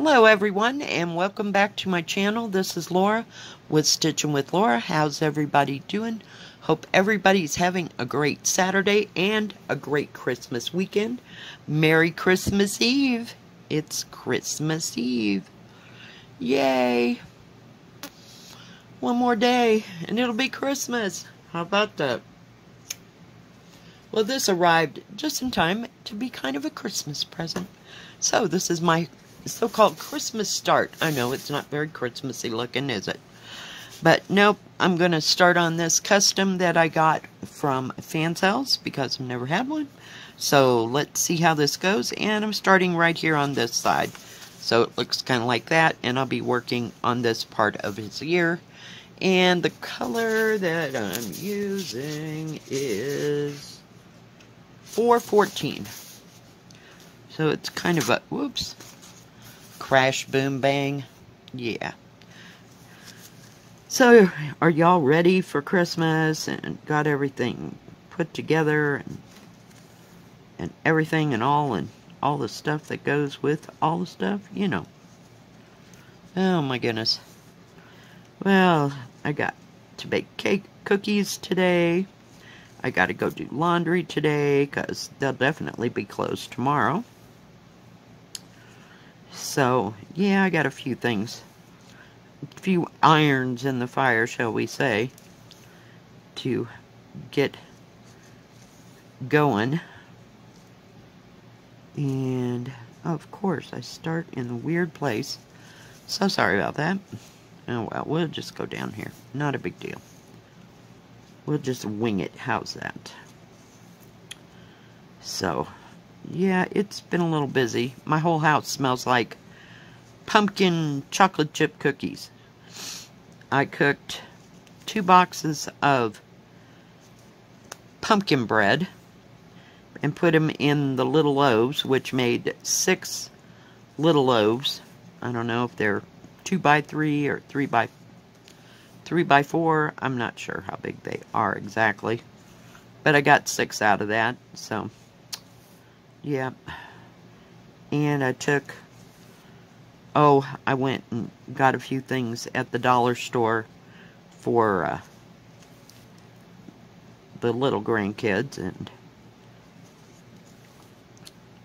Hello everyone, and welcome back to my channel. This is Laura with Stitchin with Laura. How's everybody doing? Hope everybody's having a great Saturday and a great Christmas weekend. Merry Christmas Eve. It's Christmas Eve. Yay. One more day and it'll be Christmas. How about that? Well, this arrived just in time to be kind of a Christmas present. So this is my so-called Christmas start. I know it's not very Christmassy looking, is it? But nope, I'm going to start on this custom that I got from Fansells because I've never had one. So let's see how this goes. And I'm starting right here on this side. So it looks kind of like that. And I'll be working on this part of his ear. And the color that I'm using is 414. So it's kind of a, whoops, crash, boom, bang. Yeah. So, are y'all ready for Christmas and got everything put together and everything and all the stuff that goes with all the stuff, you know. Oh my goodness. Well, I got to bake cookies today. I got to go do laundry today because they'll definitely be closed tomorrow. So, yeah, I got a few things. A few irons in the fire, shall we say, to get going. And, of course, I start in a weird place. So sorry about that. Oh, well, we'll just go down here. Not a big deal. We'll just wing it. How's that? So, yeah, it's been a little busy. My whole house smells like pumpkin chocolate chip cookies. I cooked 2 boxes of pumpkin bread and put them in the little loaves, which made 6 little loaves. I don't know if they're 2 by 3 or 3 by 4. I'm not sure how big they are exactly. But I got 6 out of that, so yeah. And I took, I went and got a few things at the dollar store for the little grandkids and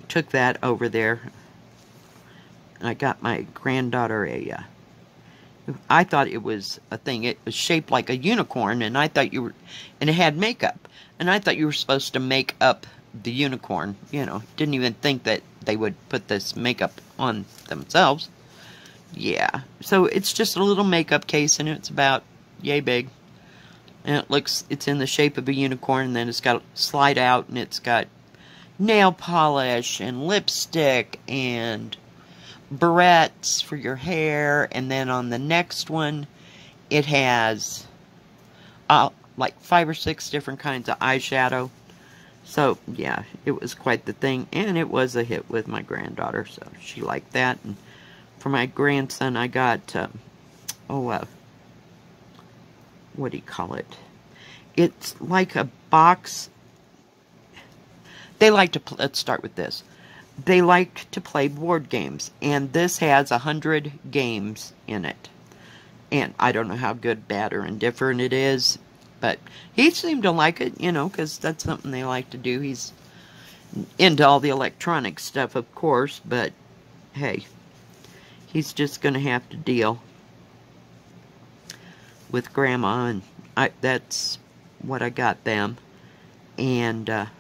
took that over there. I got my granddaughter I thought it was a thing. It was shaped like a unicorn, and I thought and it had makeup. And I thought you were supposed to make up the unicorn. You know, didn't even think that they would put this makeup on themselves. Yeah, so it's just a little makeup case, and it's about yay big. And it's in the shape of a unicorn, and then it's got slide out, and it's got nail polish, and lipstick, and barrettes for your hair, and then on the next one, it has like 5 or 6 different kinds of eyeshadow. So, yeah, it was quite the thing, and it was a hit with my granddaughter, so she liked that. And for my grandson, I got, what do you call it? It's like a box. They like to, let's start with this. They like to play board games, and this has 100 games in it. And I don't know how good, bad, or indifferent it is, but he seemed to like it, you know, because that's something they like to do. He's into all the electronic stuff, of course, but hey, he's just going to have to deal with Grandma, and that's what I got them. And I'm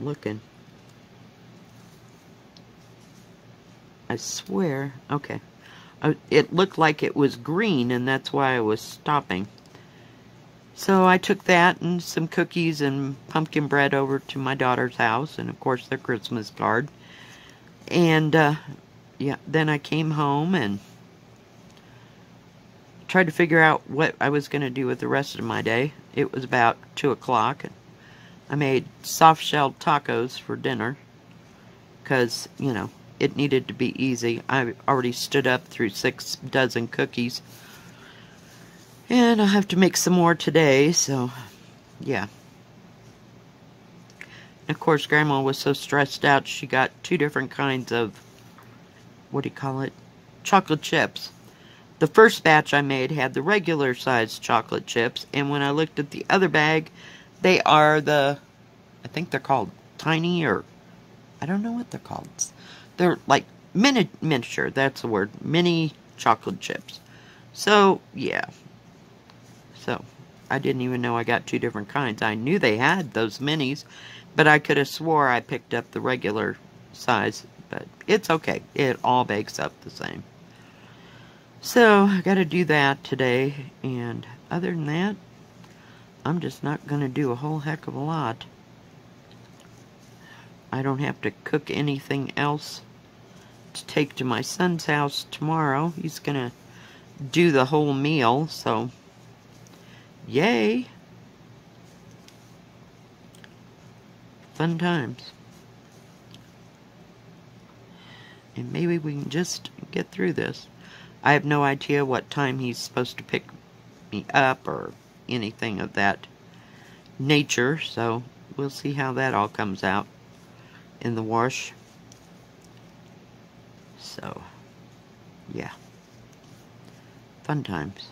looking. I swear, okay. It looked like it was green, and that's why I was stopping. So I took that and some cookies and pumpkin bread over to my daughter's house, and of course their Christmas card. And yeah, then I came home and tried to figure out what I was going to do with the rest of my day. It was about 2 o'clock, and I made soft-shelled tacos for dinner because, you know, it needed to be easy. I already stood up through 6 dozen cookies. And I'll have to make some more today, so, yeah. Of course, Grandma was so stressed out, she got 2 different kinds of, what do you call it? Chocolate chips. The first batch I made had the regular size chocolate chips, and when I looked at the other bag, they are I think they're called tiny, or I don't know what they're called. They're like miniature, that's the word, mini chocolate chips. So, yeah. So, I didn't even know I got 2 different kinds. I knew they had those minis, but I could have swore I picked up the regular size. But it's okay. It all bakes up the same. So, I gotta do that today. And other than that, I'm just not gonna do a whole heck of a lot. I don't have to cook anything else to take to my son's house tomorrow. He's gonna do the whole meal, so yay! Fun times. And maybe we can just get through this. I have no idea what time he's supposed to pick me up or anything of that nature, so we'll see how that all comes out in the wash. So, yeah. Fun times.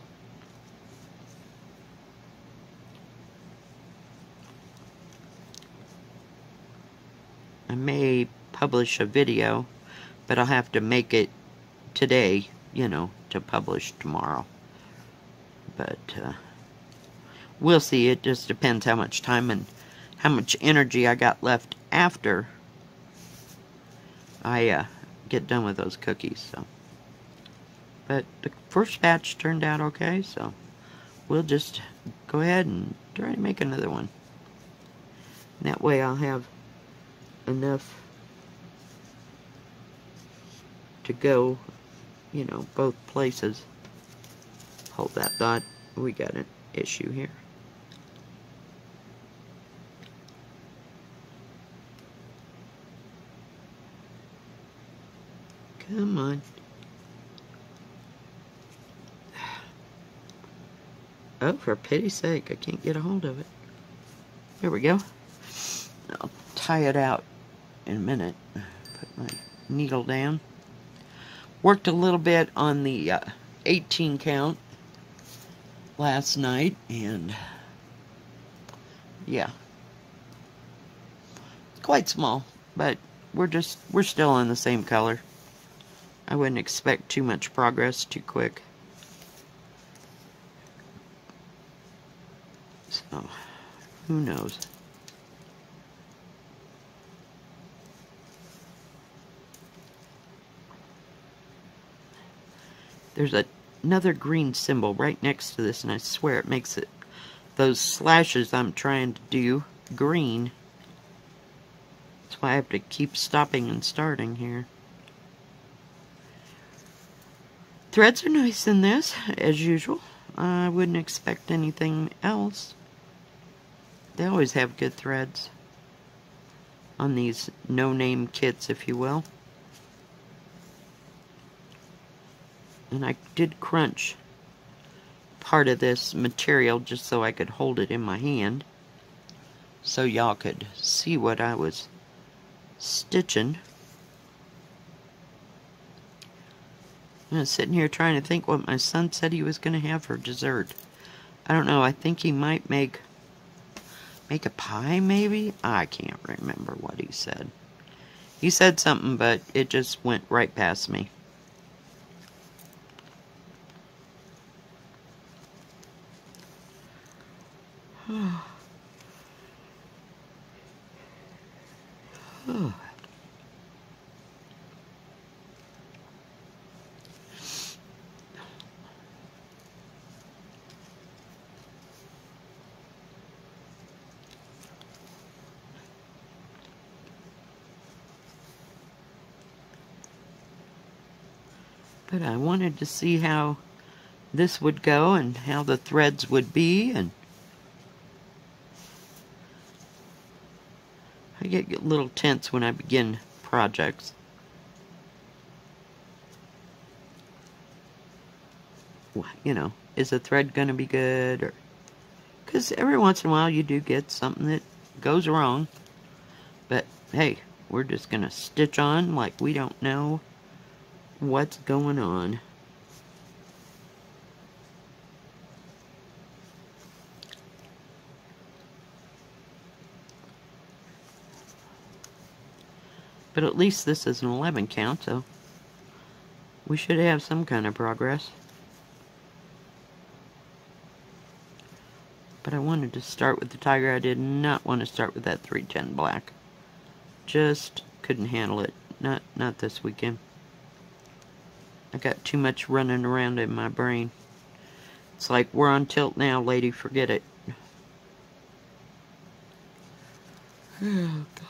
I may publish a video, but I'll have to make it today, you know, to publish tomorrow. But, we'll see. It just depends how much time and how much energy I got left after I, get done with those cookies, so. But the first batch turned out okay, so we'll just go ahead and try to make another one. And that way I'll have enough to go, you know, both places. Hold that thought. We got an issue here. Come on. Oh, for pity's sake, I can't get a hold of it. There we go. I'll tie it out in a minute. Put my needle down. Worked a little bit on the 18 count last night, and yeah. It's quite small, but we're still in the same color. I wouldn't expect too much progress too quick. So, who knows? There's another green symbol right next to this, and I swear it makes it, those slashes I'm trying to do, green. That's why I have to keep stopping and starting here. Threads are nice in this, as usual. I wouldn't expect anything else. They always have good threads on these no-name kits, if you will. And I did crunch part of this material just so I could hold it in my hand, so y'all could see what I was stitching. I was sitting here trying to think what my son said he was going to have for dessert. I don't know. I think he might make a pie, maybe? I can't remember what he said. He said something, but it just went right past me. But I wanted to see how this would go and how the threads would be, and I get a little tense when I begin projects. You know, is the thread going to be good? Or because every once in a while you do get something that goes wrong. hey, we're just gonna stitch on like we don't know what's going on. But at least this is an 11 count, so we should have some kind of progress. But I wanted to start with the tiger. I did not want to start with that 310 black. Just couldn't handle it. Not this weekend. I got too much running around in my brain. It's like, we're on tilt now, lady. Forget it. Oh, God.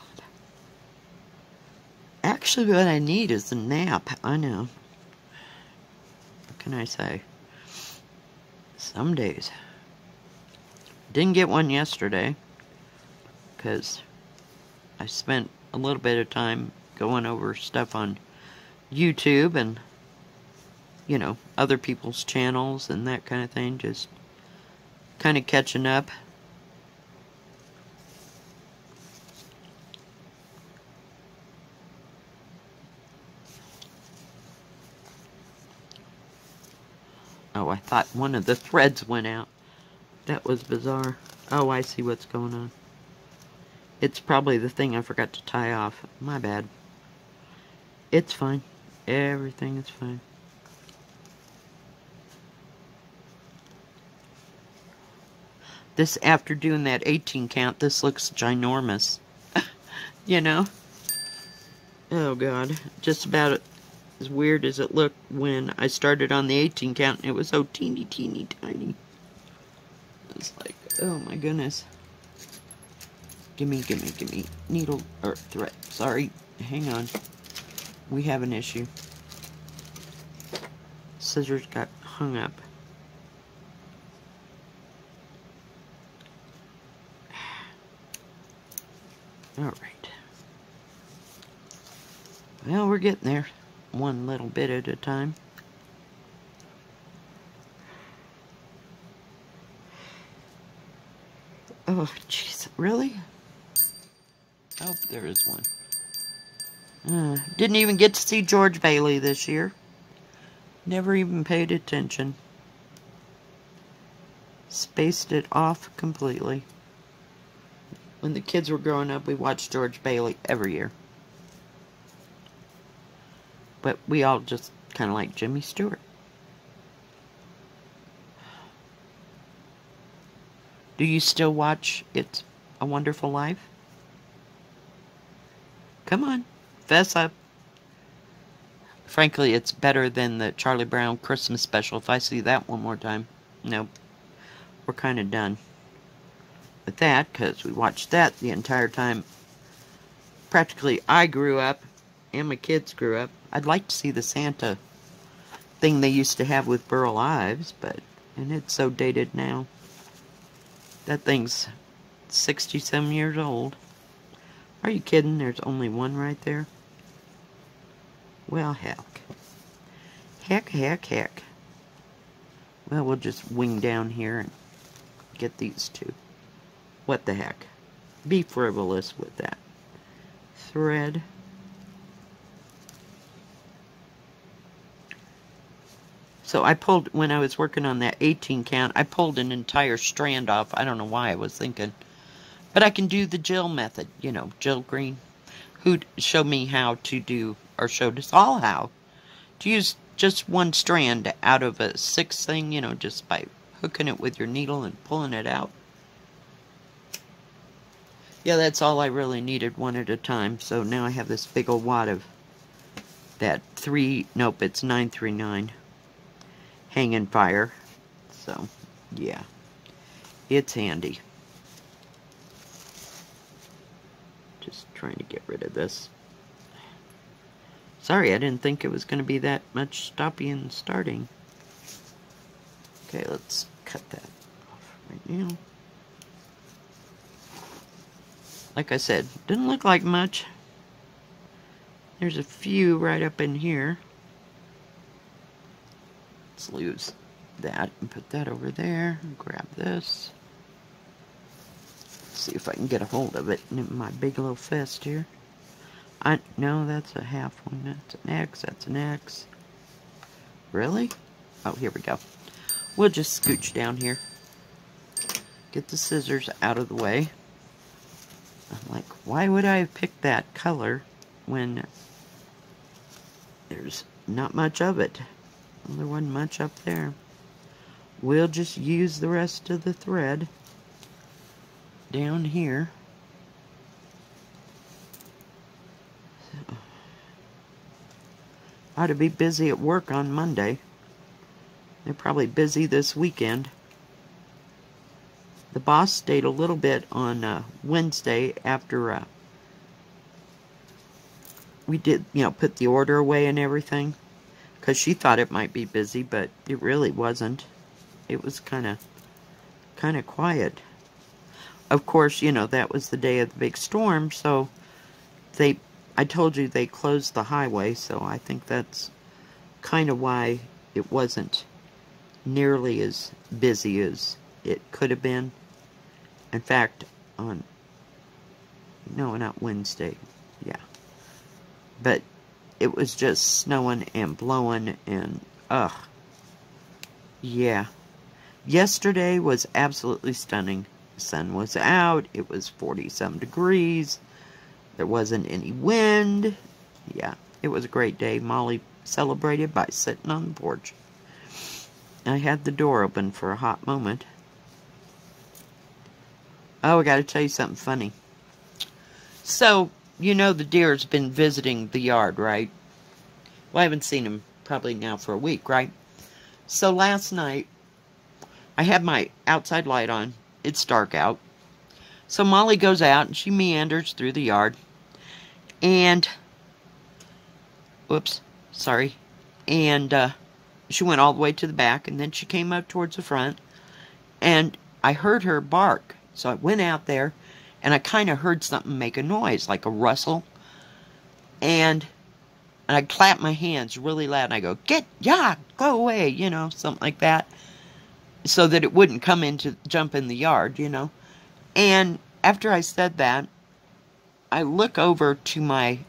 Actually, what I need is a nap. I know. What can I say? Some days. Didn't get one yesterday because I spent a little bit of time going over stuff on YouTube and, you know, other people's channels and that kind of thing. Just kind of catching up. Oh, I thought one of the threads went out. That was bizarre. Oh, I see what's going on. It's probably the thing I forgot to tie off. My bad. It's fine. Everything is fine. This, after doing that 18 count, this looks ginormous. You know? Oh, God. Just about as weird as it looked when I started on the 18 count, and it was so teeny, teeny, tiny. It's like, oh my goodness. Gimme needle or thread. Sorry, hang on. We have an issue. Scissors got hung up. Alright. Well, we're getting there. One little bit at a time. Oh, jeez, really? Oh, there is one. Didn't even get to see George Bailey this year. Never even paid attention. Spaced it off completely. When the kids were growing up, we watched George Bailey every year. But we all just kind of like Jimmy Stewart. Do you still watch It's a Wonderful Life? Come on, fess up. Frankly, it's better than the Charlie Brown Christmas special. If I see that one more time, nope. We're kind of done with that, because we watched that the entire time. Practically, I grew up, and my kids grew up. I'd like to see the Santa thing they used to have with Burl Ives, and it's so dated now. That thing's 60-some years old. Are you kidding? There's only one right there? Well, heck. Heck. Well, we'll just wing down here and get these two. What the heck? Be frivolous with that. Thread. So I pulled, when I was working on that 18 count, I pulled an entire strand off. I don't know why I was thinking. But I can do the Jill method, you know, Jill Green, who showed me how to do, or showed us all how, to use just one strand out of a 6 thing, you know, just by hooking it with your needle and pulling it out. Yeah, that's all I really needed, one at a time. So now I have this big old wad of that it's 939. Hanging fire. So, yeah. It's handy. Just trying to get rid of this. Sorry, I didn't think it was going to be that much stopping and starting. Okay, let's cut that off right now. Like I said, didn't look like much. There's a few right up in here. Let's lose that and put that over there. Grab this. See if I can get a hold of it in my big little fist here. No, that's a half one. That's an X. That's an X. Really? Oh, here we go. We'll just scooch down here. Get the scissors out of the way. I'm like, why would I have picked that color when there's not much of it? Well, there wasn't much up there. We'll just use the rest of the thread down here. I ought to be busy at work on Monday. They're probably busy this weekend. The boss stayed a little bit on Wednesday after we did, put the order away and everything. Because she thought it might be busy, but it really wasn't. It was kind of quiet. Of course, that was the day of the big storm, so I told you they closed the highway, so I think that's kind of why it wasn't nearly as busy as it could have been. In fact, no, not Wednesday, yeah. But it was just snowing and blowing and, yeah. Yesterday was absolutely stunning. The sun was out, it was 40-some degrees, there wasn't any wind. Yeah, it was a great day. Molly celebrated by sitting on the porch. I had the door open for a hot moment. Oh, I gotta tell you something funny. So, the deer's been visiting the yard, right? Well, I haven't seen him probably now for a week, right? So last night, I had my outside light on. It's dark out. So Molly goes out and she meanders through the yard. And, whoops, sorry. And she went all the way to the back, and then she came up towards the front. And I heard her bark. So I went out there, and I kind of heard something make a noise, like a rustle. And I clapped my hands really loud, and I go, go away, something like that. So that it wouldn't jump in the yard, And after I said that, I look over to my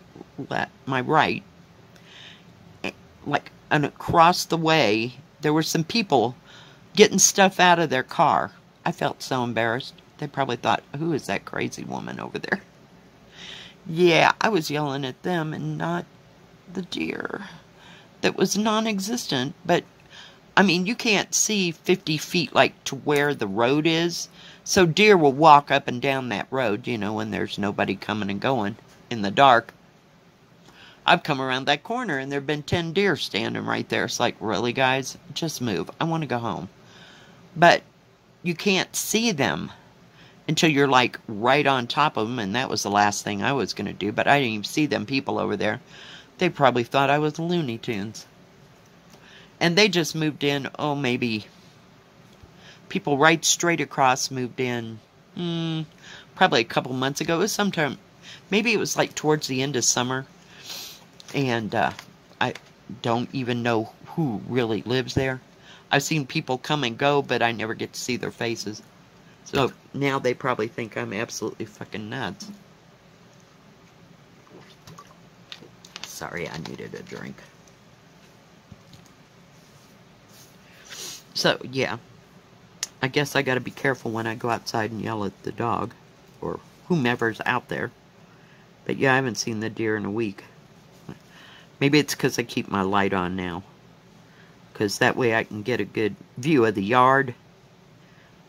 right, and across the way, there were some people getting stuff out of their car. I felt so embarrassed. They probably thought, who is that crazy woman over there? Yeah, I was yelling at them and not the deer. That was non-existent, but I mean, you can't see 50 feet to where the road is. So deer will walk up and down that road, when there's nobody coming and going in the dark. I've come around that corner and there have been 10 deer standing right there. It's like, really, guys? Just move. I want to go home. But you can't see them until you're right on top of them, and that was the last thing I was going to do. But I didn't even see them people over there. They probably thought I was Looney Tunes. And they just moved in, maybe people right straight across moved in probably a couple months ago. It was sometime, maybe it was towards the end of summer. And I don't even know who really lives there. I've seen people come and go, but I never get to see their faces. So now they probably think I'm absolutely fucking nuts. Sorry, I needed a drink. So, yeah. I guess I gotta be careful when I go outside and yell at the dog. Or whomever's out there. But yeah, I haven't seen the deer in a week. Maybe it's because I keep my light on now. Because that way I can get a good view of the yard.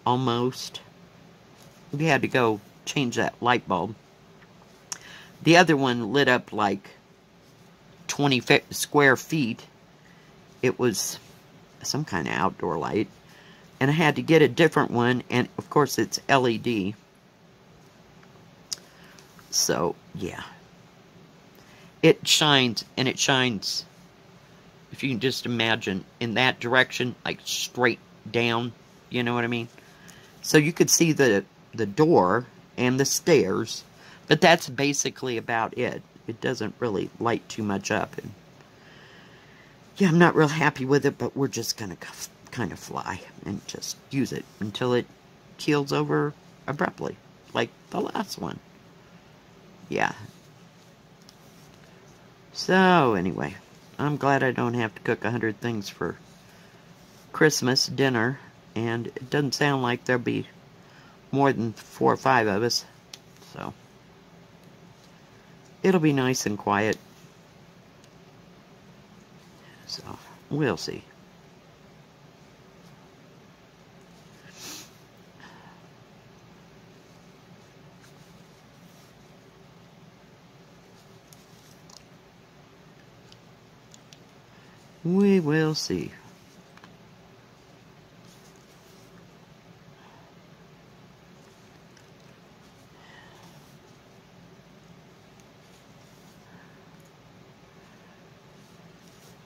Almost. We had to go change that light bulb. The other one lit up 20 square feet. It was some kind of outdoor light. And I had to get a different one. And, of course, it's LED. So, yeah. It shines, and it shines, if you can just imagine, in that direction, straight down. You know what I mean? So you could see the door and the stairs, but that's basically about it. It doesn't really light too much up. And yeah, I'm not real happy with it, but we're just going to kind of fly and just use it until it keels over abruptly, like the last one. Yeah. So anyway, I'm glad I don't have to cook 100 things for Christmas dinner, and it doesn't sound like there'll be more than 4 or 5 of us, so it'll be nice and quiet. So we'll see. We will see.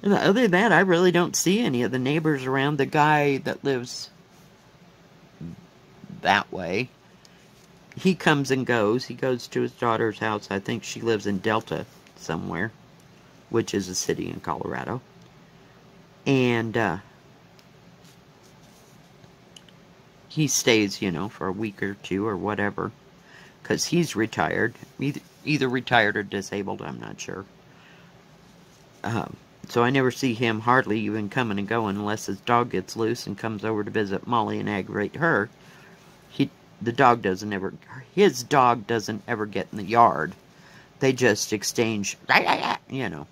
And other than that, I really don't see any of the neighbors around. The guy that lives that way, he comes and goes. He goes to his daughter's house. I think she lives in Delta somewhere, which is a city in Colorado. And he stays, you know, for a week or two or whatever, because he's retired. Either retired or disabled, I'm not sure. So I never see him hardly even coming and going unless his dog gets loose and comes over to visit Molly and aggravate her. His dog doesn't ever get in the yard. They just exchange, you know,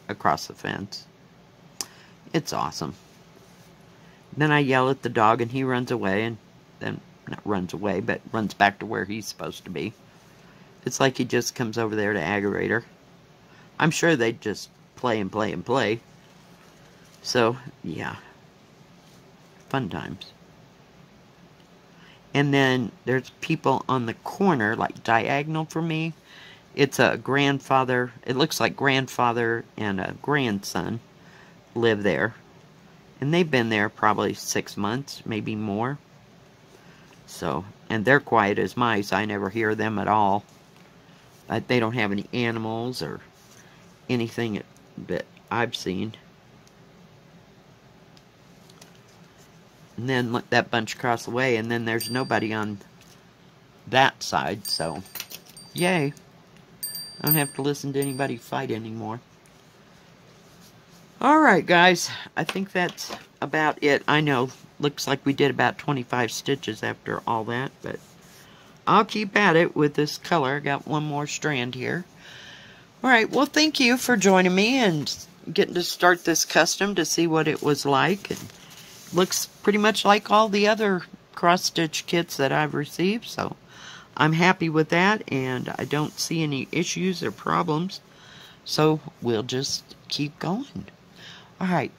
across the fence. It's awesome. Then I yell at the dog and he runs away, and then, not runs away, but runs back to where he's supposed to be. It's like he just comes over there to aggravate her. I'm sure they just play and play and play. So, yeah. Fun times. And then there's people on the corner, like diagonal from me. It's a grandfather. It looks like grandfather and a grandson live there. And they've been there probably 6 months, maybe more. So, and they're quiet as mice. I never hear them at all. They don't have any animals or anything that I've seen. And then let that bunch cross the way, and then there's nobody on that side, so yay. I don't have to listen to anybody fight anymore. Alright guys, I think that's about it. I know, looks like we did about 25 stitches after all that, but I'll keep at it with this color. I got one more strand here. Alright, well thank you for joining me and getting to start this custom to see what it was like. And looks pretty much like all the other cross-stitch kits that I've received, so I'm happy with that, and I don't see any issues or problems, so we'll just keep going. Alright,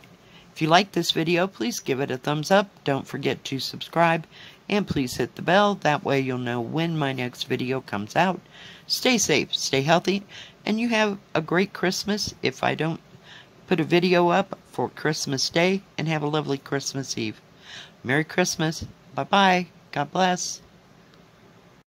if you like this video, please give it a thumbs up, don't forget to subscribe, and please hit the bell, that way you'll know when my next video comes out. Stay safe, stay healthy, and you have a great Christmas if I don't put a video up for Christmas Day, and have a lovely Christmas Eve. Merry Christmas. Bye-bye. God bless.